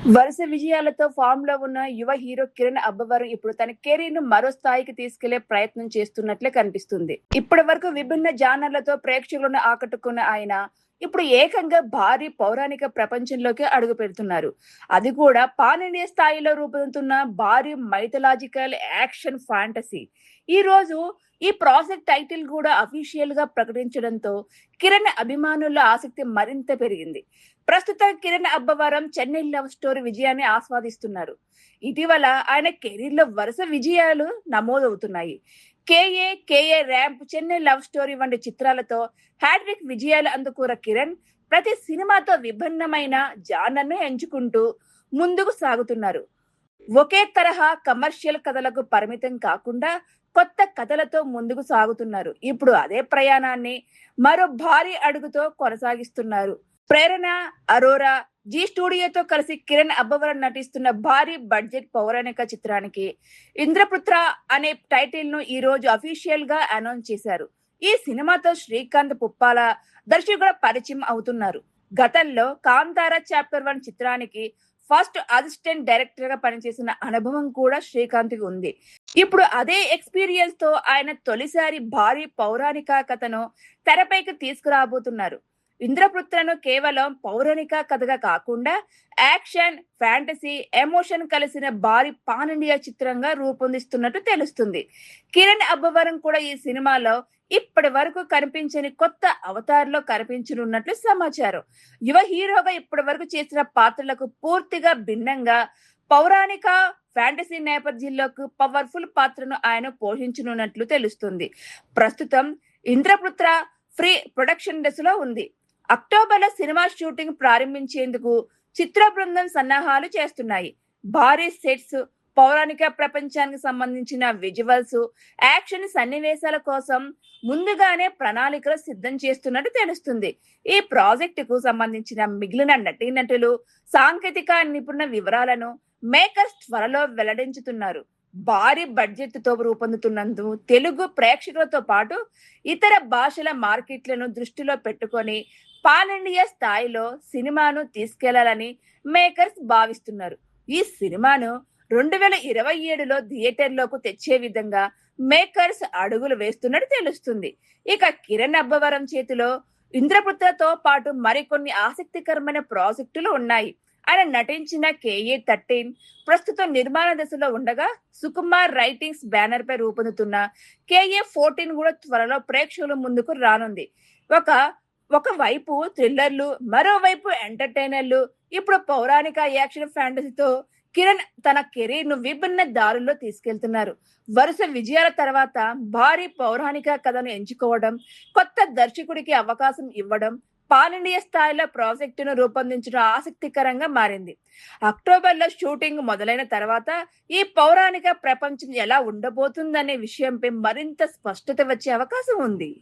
వరుస విజయాలతో ఫామ్‌లో ఉన్న యువ హీరో కిరణ్ అబ్బవరం ఇప్పుడు తన కెరీర్‌ను మరో స్థాయికి తీసుకెళ్లే ప్రయత్నం చేస్తున్నట్లే కనిపిస్తుంది. ఇప్పటివరకు విభిన్న జానర్లతో ప్రేక్షకులను ఆకట్టుకున్న ఆయన ఇప్పుడు ఏకంగా భారీ పౌరాణిక ప్రపంచంలోకి అడుగుపెడుతున్నారు. అది కూడా పాన్ ఇండియా స్థాయిలో రూపొందుతున్న భారీ మైథలాజికల్ యాక్షన్ ఫాంటసీ. ఈరోజు ఈ ప్రాజెక్ట్ టైటిల్ కూడా అఫీషియల్‌గా ప్రకటించడంతో కిరణ్ అభిమానుల ఆసక్తి మరింత పెరిగింది. ప్రస్తుతం కిరణ్ అబ్బవరం చెన్నై లవ్ స్టోరీ విజయాన్ని ఆస్వాదిస్తున్నారు. ఇటీవల ఆయన కెరీర్ లో వరుస విజయాలు నమోదవుతున్నాయి. K A ramp, Chennai love story వంటి చిత్రాలతో హ్యాట్రిక్ విజయాలు అందుకున్న కిరణ్ ప్రతి సినిమాతో విభిన్నమైన జానర్ను ఎంచుకుంటూ ముందుకు సాగుతున్నారు. ఒకే తరహా కమర్షియల్ కథలకు పరిమితం కాకుండా కొత్త కథలతో ముందుకు సాగుతున్నారు. ఇప్పుడు అదే ప్రయాణాన్ని మరో భారీ అడుగుతో కొనసాగిస్తున్నారు. ప్రేరణ అరోరా జీ స్టూడియోతో కలిసి కిరణ్ అబ్బవరం నటిస్తున్న భారీ బడ్జెట్ పౌరాణిక చిత్రానికి ఇంద్రపుత్ర అనే టైటిల్ ను ఈ రోజు అఫీషియల్ గా అనౌన్స్ చేశారు. ఈ సినిమాతో శ్రీకాంత్ పుప్పాల దర్శకుడు పరిచయం అవుతున్నారు. గతంలో కాంతార చాప్టర్ 1 చిత్రానికి ఫస్ట్ అసిస్టెంట్ డైరెక్టర్ గా పనిచేసిన అనుభవం కూడా శ్రీకాంత్ కి ఉంది. ఇప్పుడు అదే ఎక్స్పీరియన్స్ తో ఆయన తొలిసారి భారీ పౌరాణిక కథను తెరపైకి తీసుకురాబోతున్నారు. ఇంద్రపుత్రను కేవలం పౌరాణిక కథగా కాకుండా యాక్షన్, ఫ్యాంటసీ, ఎమోషన్ కలిసిన భారీ పాన్ ఇండియా చిత్రంగా రూపొందిస్తున్నట్టు తెలుస్తుంది. కిరణ్ అబ్బవరం కూడా ఈ సినిమాలో ఇప్పటి వరకు కనిపించని కొత్త అవతారంలో కనిపించనున్నట్లు సమాచారం. యువ హీరోగా ఇప్పటి వరకు చేసిన పాత్రలకు పూర్తిగా భిన్నంగా పౌరాణిక, ఫ్యాంటసీ నేపథ్యంలోకి పవర్ఫుల్ పాత్రను ఆయన పోషించనున్నట్లు తెలుస్తుంది. ప్రస్తుతం ఇంద్రపుత్ర ఫ్రీ ప్రొడక్షన్ దశలో ఉంది. అక్టోబర్లో సినిమా షూటింగ్ ప్రారంభించేందుకు చిత్ర బృందం సన్నాహాలు చేస్తున్నాయి. భారీ సెట్స్, పౌరాణిక ప్రపంచానికి సంబంధించిన విజువల్స్, యాక్షన్ సన్నివేశాల కోసం ముందుగానే ప్రణాళికలు సిద్ధం చేస్తున్నట్టు తెలుస్తుంది. ఈ ప్రాజెక్టుకు సంబంధించిన మిగిలిన నటీనటులు, సాంకేతిక నిపుణుల వివరాలను మేకర్స్ త్వరలో వెల్లడించుతున్నారు. భారీ బడ్జెట్ తో రూపొందుతున్నందుకు తెలుగు ప్రేక్షకులతో పాటు ఇతర భాషల మార్కెట్లను దృష్టిలో పెట్టుకొని పాన్ ఇండియా స్థాయిలో సినిమాను తీసుకెళ్లాలని మేకర్స్ భావిస్తున్నారు. ఈ సినిమాను 2027లో థియేటర్లోకి తెచ్చే విధంగా మేకర్స్ అడుగులు వేస్తున్నట్టు తెలుస్తుంది. ఇక కిరణ్ అబ్బవరం చేతిలో ఇంద్రపుత్రతో పాటు మరికొన్ని ఆసక్తికరమైన ప్రాజెక్టులు ఉన్నాయి. ఆయన నటించిన KA13 ప్రస్తుతం నిర్మాణ దశలో ఉండగా, సుకుమార్ రైటింగ్స్ బ్యానర్ పై రూపొందుతున్న KA14 కూడా త్వరలో ప్రేక్షకుల ముందుకు రానుంది. ఒకవైపు థ్రిల్లర్లు, మరోవైపు ఎంటర్టైనర్లు. ఇప్పుడు పౌరాణిక యాక్షన్ ఫ్యాంటసీతో కిరణ్ తన కెరీర్ ను విభిన్న దారుల్లో తీసుకెళ్తున్నారు. వరుస విజయాల తర్వాత భారీ పౌరాణిక కథను ఎంచుకోవడం, కొత్త దర్శకుడికి అవకాశం ఇవ్వడం పాన్ ఇండియా స్థాయిలో ప్రాజెక్టును రూపొందించడం ఆసక్తికరంగా మారింది. అక్టోబర్లో షూటింగ్ మొదలైన తర్వాత ఈ పౌరాణిక ప్రపంచం ఎలా ఉండబోతుందనే విషయంపై మరింత స్పష్టత వచ్చే అవకాశం ఉంది.